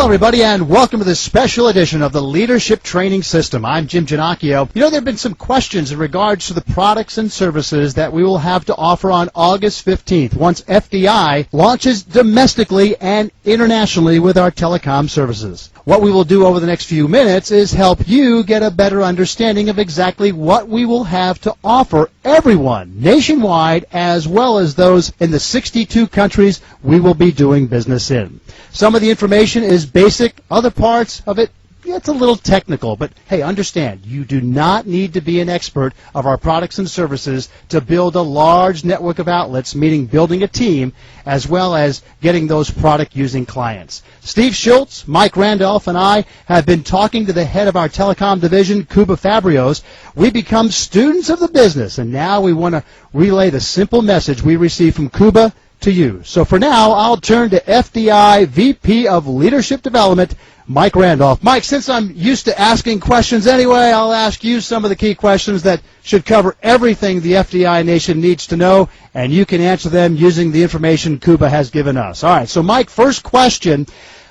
Hello, everybody, and welcome to this special edition of the Leadership Training System. I'm Jim Ginocchio. You know, there have been some questions in regards to the products and services that we will have to offer on August 15th once FDI launches domestically and internationally with our telecom services. What we will do over the next few minutes is help you get a better understanding of exactly what we will have to offer everyone nationwide, as well as those in the 62 countries we will be doing business in. Some of the information is basic. Other parts of it, it's a little technical. But, hey, understand, you do not need to be an expert of our products and services to build a large network of outlets, meaning building a team, as well as getting those product-using clients. Steve Schultz, Mike Randolph, and I have been talking to the head of our telecom division, Cuba Fabrios. We become students of the business, and now we want to relay the simple message we received from Cuba to you. So for now, I'll turn to FDI VP of Leadership Development, Mike Randolph. Mike, since I'm used to asking questions anyway, I'll ask you some of the key questions that should cover everything the FDI nation needs to know, and you can answer them using the information Cuba has given us. All right, so Mike, first question.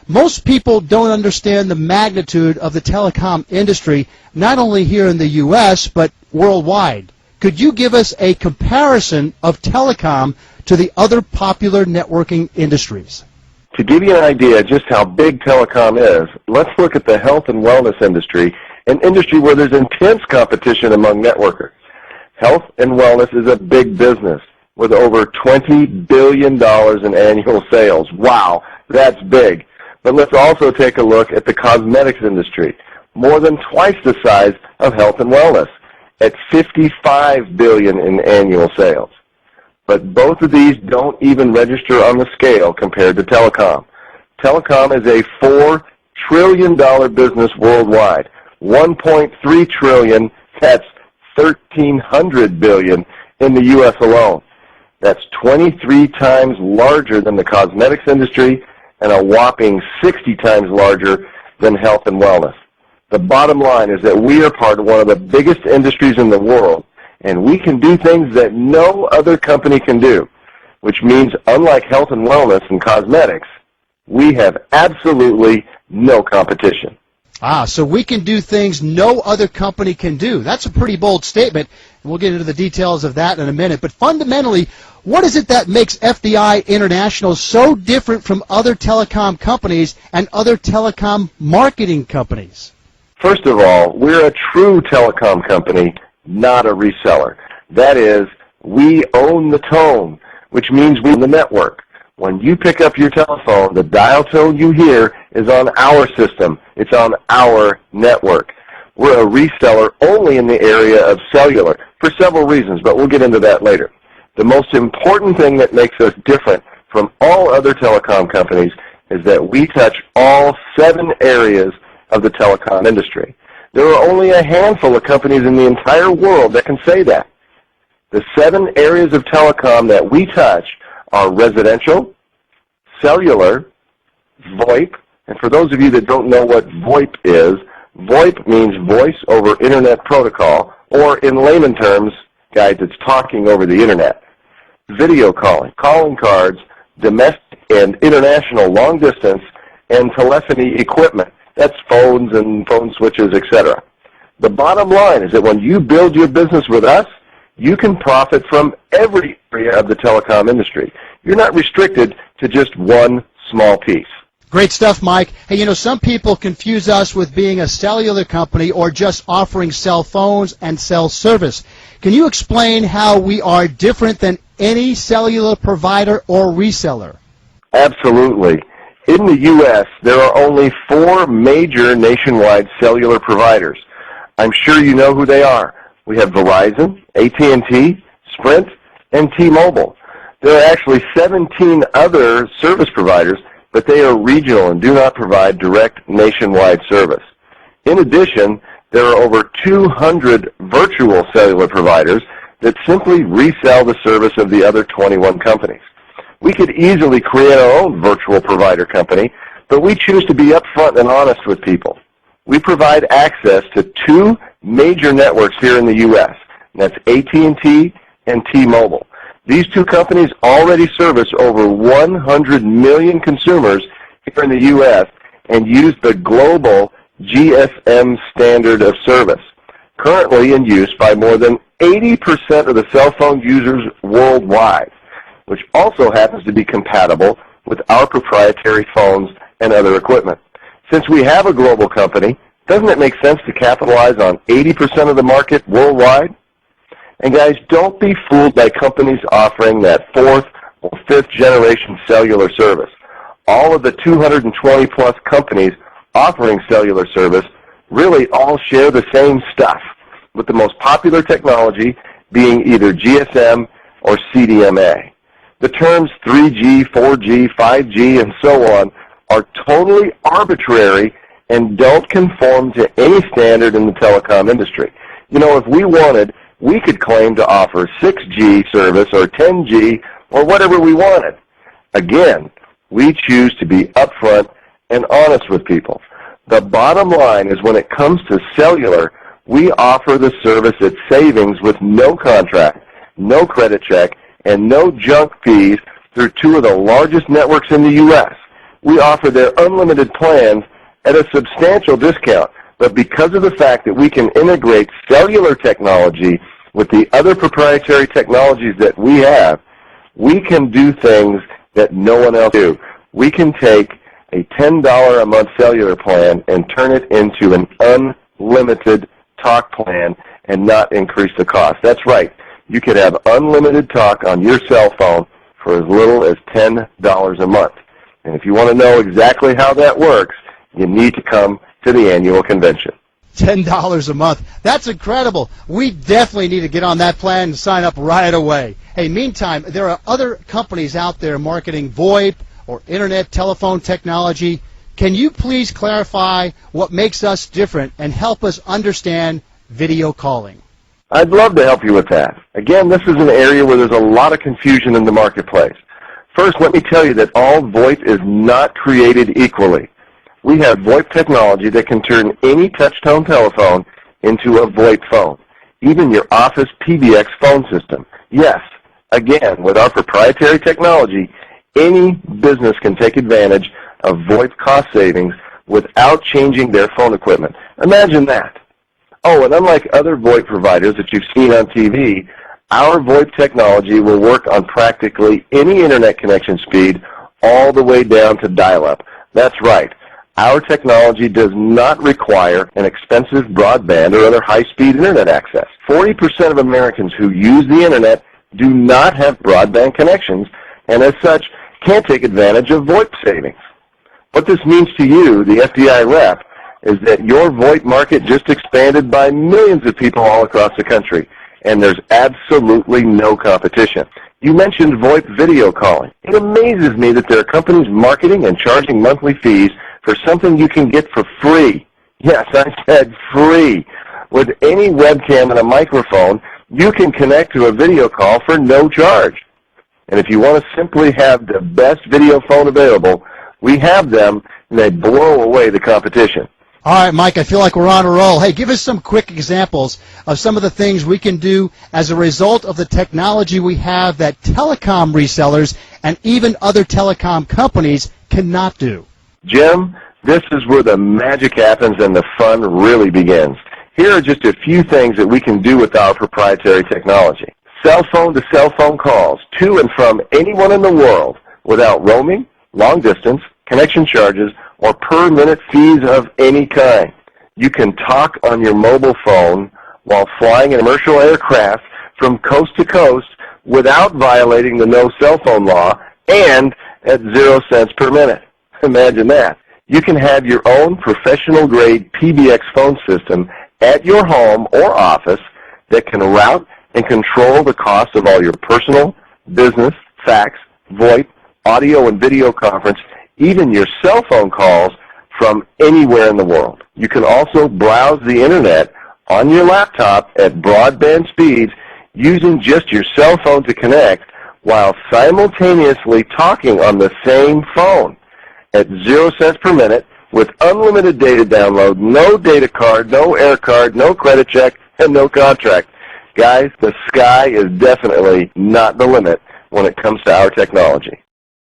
Most people don't understand the magnitude of the telecom industry, not only here in the U.S., but worldwide. Could you give us a comparison of telecom to the other popular networking industries? To give you an idea just how big telecom is, let's look at the health and wellness industry, an industry where there's intense competition among networkers. Health and wellness is a big business with over $20 billion in annual sales. Wow, that's big. But let's also take a look at the cosmetics industry, more than twice the size of health and wellness, at $55 billion in annual sales. But both of these don't even register on the scale compared to telecom. Telecom is a $4 trillion business worldwide. $1.3 trillion, that's $1,300 billion in the U.S. alone. That's 23 times larger than the cosmetics industry and a whopping 60 times larger than health and wellness. The bottom line is that we are part of one of the biggest industries in the world, and we can do things that no other company can do, which means unlike health and wellness and cosmetics, we have absolutely no competition. So we can do things no other company can do. That's a pretty bold statement, and we'll get into the details of that in a minute. But fundamentally, what is it that makes FDI International so different from other telecom companies and other telecom marketing companies? First of all, we're a true telecom company, not a reseller. That is, we own the tone, which means we own the network. When you pick up your telephone, the dial tone you hear is on our system. It's on our network. We're a reseller only in the area of cellular for several reasons, but we'll get into that later. The most important thing that makes us different from all other telecom companies is that we touch all 7 areas of the telecom industry. There are only a handful of companies in the entire world that can say that. The 7 areas of telecom that we touch are residential, cellular, VoIP, and for those of you that don't know what VoIP is, VoIP means Voice over Internet Protocol, or in layman terms, guys, it's talking over the Internet. Video calling, calling cards, domestic and international long distance, and telephony equipment. That's phones and phone switches, etc. The bottom line is that when you build your business with us, you can profit from every area of the telecom industry. You're not restricted to just one small piece. Great stuff, Mike. Hey, you know, some people confuse us with being a cellular company or just offering cell phones and cell service. Can you explain how we are different than any cellular provider or reseller? Absolutely. In the U.S., there are only 4 major nationwide cellular providers. I'm sure you know who they are. We have Verizon, AT&T, Sprint, and T-Mobile. There are actually 17 other service providers, but they are regional and do not provide direct nationwide service. In addition, there are over 200 virtual cellular providers that simply resell the service of the other 21 companies. We could easily create our own virtual provider company, but we choose to be upfront and honest with people. We provide access to 2 major networks here in the U.S., and that's AT&T and T-Mobile. These 2 companies already service over 100 million consumers here in the U.S., and use the global GSM standard of service, currently in use by more than 80% of the cell phone users worldwide, which also happens to be compatible with our proprietary phones and other equipment. Since we have a global company, doesn't it make sense to capitalize on 80% of the market worldwide? And guys, don't be fooled by companies offering that fourth or fifth generation cellular service. All of the 220 plus companies offering cellular service really all share the same stuff, with the most popular technology being either GSM or CDMA. The terms 3G, 4G, 5G, and so on are totally arbitrary and don't conform to any standard in the telecom industry. You know, if we wanted, we could claim to offer 6G service or 10G or whatever we wanted. Again, we choose to be upfront and honest with people. The bottom line is when it comes to cellular, we offer the service at savings with no contract, no credit check, and no junk fees through two of the largest networks in the U.S. We offer their unlimited plans at a substantial discount, but because of the fact that we can integrate cellular technology with the other proprietary technologies that we have, we can do things that no one else do. We can take a $10 a month cellular plan and turn it into an unlimited talk plan and not increase the cost. That's right. You could have unlimited talk on your cell phone for as little as $10 a month. And if you want to know exactly how that works, you need to come to the annual convention. $10 a month. That's incredible. We definitely need to get on that plan and sign up right away. Hey, meantime, there are other companies out there marketing VoIP or internet telephone technology. Can you please clarify what makes us different and help us understand video calling? I'd love to help you with that. Again, this is an area where there's a lot of confusion in the marketplace. First, let me tell you that all VoIP is not created equally. We have VoIP technology that can turn any touch-tone telephone into a VoIP phone, even your office PBX phone system. Yes, again, with our proprietary technology, any business can take advantage of VoIP cost savings without changing their phone equipment. Imagine that. Oh, and unlike other VoIP providers that you've seen on TV, our VoIP technology will work on practically any internet connection speed all the way down to dial-up. That's right. Our technology does not require an expensive broadband or other high-speed internet access. 40% of Americans who use the internet do not have broadband connections, and as such, can't take advantage of VoIP savings. What this means to you, the FBI rep, is that your VoIP market just expanded by millions of people all across the country, and there's absolutely no competition. You mentioned VoIP video calling. It amazes me that there are companies marketing and charging monthly fees for something you can get for free. Yes, I said free. With any webcam and a microphone, you can connect to a video call for no charge. And if you want to simply have the best video phone available, we have them, and they blow away the competition. All right, Mike, I feel like we're on a roll. Hey, give us some quick examples of some of the things we can do as a result of the technology we have that telecom resellers and even other telecom companies cannot do. Jim, This is where the magic happens and the fun really begins. Here are just a few things that we can do with our proprietary technology. Cell phone to cell phone calls to and from anyone in the world without roaming, long distance, connection charges, or per minute fees of any kind. You can talk on your mobile phone while flying a commercial aircraft from coast to coast without violating the no cell phone law and at 0 cents per minute. Imagine that. You can have your own professional-grade PBX phone system at your home or office that can route and control the cost of all your personal, business, fax, VoIP, audio and video conference, even your cell phone calls from anywhere in the world. You can also browse the Internet on your laptop at broadband speeds using just your cell phone to connect while simultaneously talking on the same phone at 0 cents per minute with unlimited data download, no data card, no air card, no credit check, and no contract. Guys, the sky is definitely not the limit when it comes to our technology.